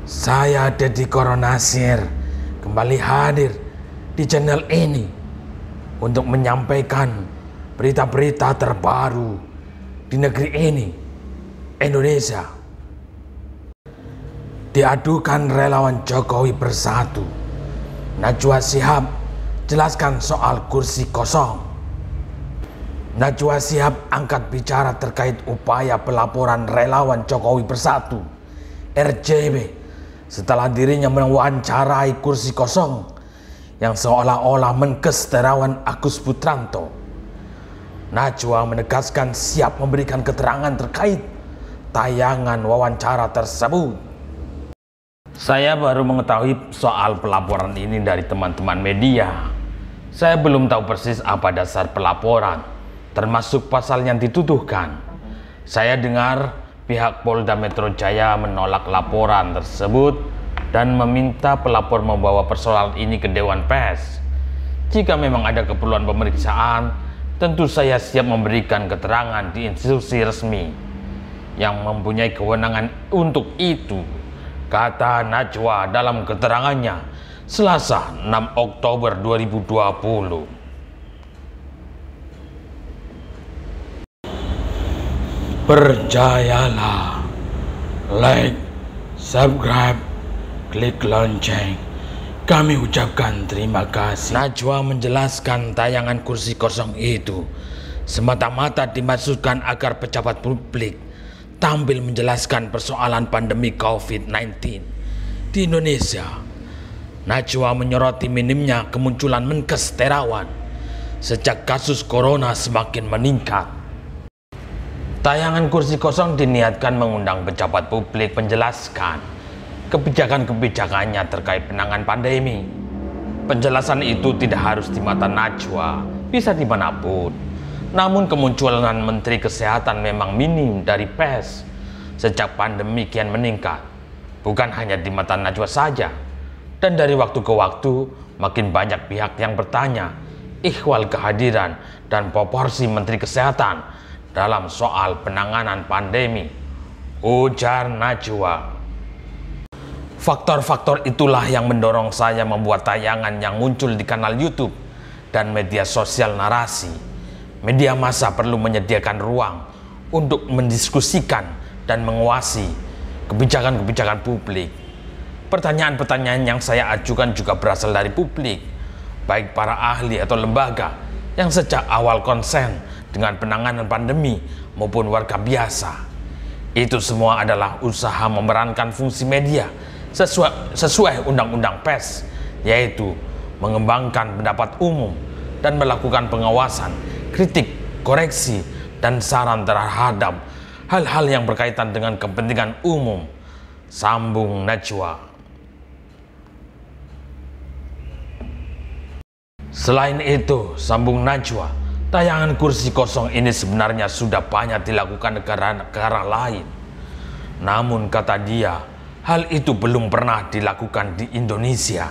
Saya Deddy Koronasir kembali hadir di channel ini untuk menyampaikan berita-berita terbaru di negeri ini, Indonesia. Diadukan relawan Jokowi bersatu, Najwa Shihab jelaskan soal kursi kosong. Najwa Shihab angkat bicara terkait upaya pelaporan relawan Jokowi bersatu RJB setelah dirinya mewawancarai kursi kosong yang seolah-olah menkes Terawan Agus Putranto. Najwa menegaskan siap memberikan keterangan terkait tayangan wawancara tersebut. Saya baru mengetahui soal pelaporan ini dari teman-teman media. Saya belum tahu persis apa dasar pelaporan, termasuk pasal yang dituduhkan. Saya dengar pihak Polda Metro Jaya menolak laporan tersebut dan meminta pelapor membawa persoalan ini ke Dewan Pers. Jika memang ada keperluan pemeriksaan, tentu saya siap memberikan keterangan di institusi resmi yang mempunyai kewenangan untuk itu, kata Najwa dalam keterangannya Selasa 6 Oktober 2020. Percayalah, like, subscribe, klik lonceng. Kami ucapkan terima kasih. Najwa menjelaskan tayangan kursi kosong itu semata-mata dimaksudkan agar pejabat publik tampil menjelaskan persoalan pandemi COVID-19 di Indonesia. Najwa menyoroti minimnya kemunculan menkes Terawan sejak kasus corona semakin meningkat. Tayangan kursi kosong diniatkan mengundang pejabat publik menjelaskan kebijakan-kebijakannya terkait penanganan pandemi. Penjelasan itu tidak harus di mata Najwa, bisa dimanapun. Namun kemunculan Menteri Kesehatan memang minim dari pers sejak pandemi kian meningkat. Bukan hanya di mata Najwa saja. Dan dari waktu ke waktu makin banyak pihak yang bertanya ihwal kehadiran dan proporsi Menteri Kesehatan dalam soal penanganan pandemi, ujar Najwa. Faktor-faktor itulah yang mendorong saya membuat tayangan yang muncul di kanal YouTube dan media sosial narasi. Media massa perlu menyediakan ruang untuk mendiskusikan dan menguasai kebijakan-kebijakan publik. Pertanyaan-pertanyaan yang saya ajukan juga berasal dari publik, baik para ahli atau lembaga yang sejak awal konsen dengan penanganan pandemi maupun warga biasa. Itu semua adalah usaha memerankan fungsi media sesuai Undang-Undang Pers, yaitu mengembangkan pendapat umum dan melakukan pengawasan, kritik, koreksi, dan saran terhadap hal-hal yang berkaitan dengan kepentingan umum, sambung Najwa. Selain itu, sambung Najwa, tayangan kursi kosong ini sebenarnya sudah banyak dilakukan negara lain. Namun kata dia, hal itu belum pernah dilakukan di Indonesia.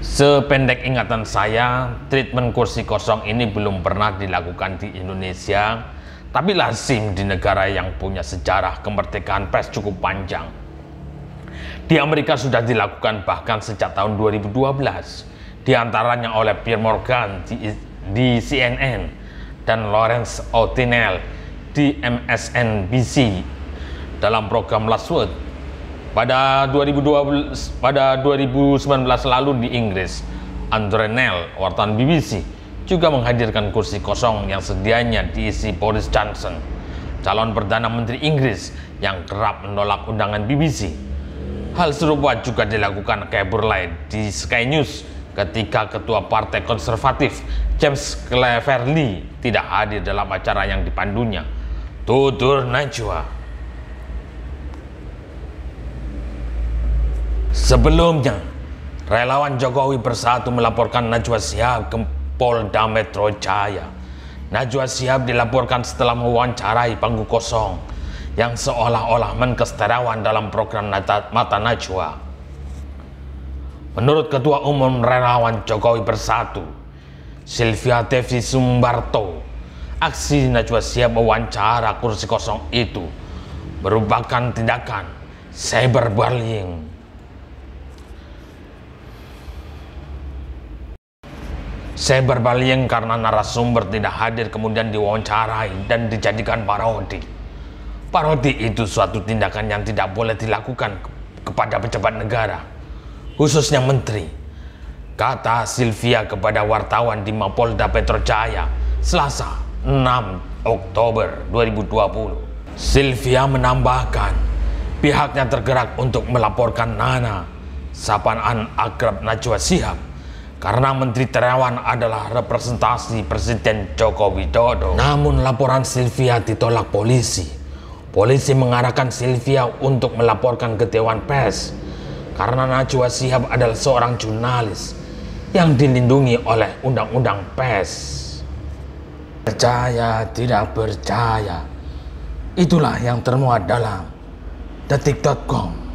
Sependek ingatan saya, treatment kursi kosong ini belum pernah dilakukan di Indonesia, tapi lazim di negara yang punya sejarah kemerdekaan pers cukup panjang. Di Amerika sudah dilakukan bahkan sejak tahun 2012, diantaranya oleh Pierre Morgan di CNN dan Lawrence O'Donnell di MSNBC dalam program Last Word. Pada 2019 lalu di Inggris, Andrew Neil, wartawan BBC, juga menghadirkan kursi kosong yang sedianya diisi Boris Johnson, calon Perdana Menteri Inggris yang kerap menolak undangan BBC. Hal serupa juga dilakukan Cleverly di Sky News ketika Ketua Partai Konservatif James Cleverly tidak hadir dalam acara yang dipandunya, tutur Najwa. Sebelumnya, relawan Jokowi bersatu melaporkan Najwa Shihab ke Polda Metro Jaya. Najwa Shihab dilaporkan setelah mewawancarai panggung kosong yang seolah-olah menkes Terawan dalam program Mata Najwa. Menurut Ketua Umum Relawan Jokowi Bersatu, Sylvia Devi Sumbarto, aksi Najwa Shihab mewawancara kursi kosong itu merupakan tindakan cyberbullying. Cyberbullying karena narasumber tidak hadir kemudian diwawancarai dan dijadikan parodi. Parodi itu suatu tindakan yang tidak boleh dilakukan kepada pejabat negara, khususnya menteri, kata Sylvia kepada wartawan di Mapolda Metro Jaya, Selasa 6 Oktober 2020. Sylvia menambahkan, pihaknya tergerak untuk melaporkan Nana, sapaan akrab Najwa Shihab, karena Menteri Terawan adalah representasi Presiden Joko Widodo. Namun laporan Sylvia ditolak polisi. Polisi mengarahkan Sylvia untuk melaporkan ke Dewan Pers karena Najwa Shihab adalah seorang jurnalis yang dilindungi oleh Undang-Undang Pers. Percaya tidak percaya, itulah yang termuat dalam detik.com.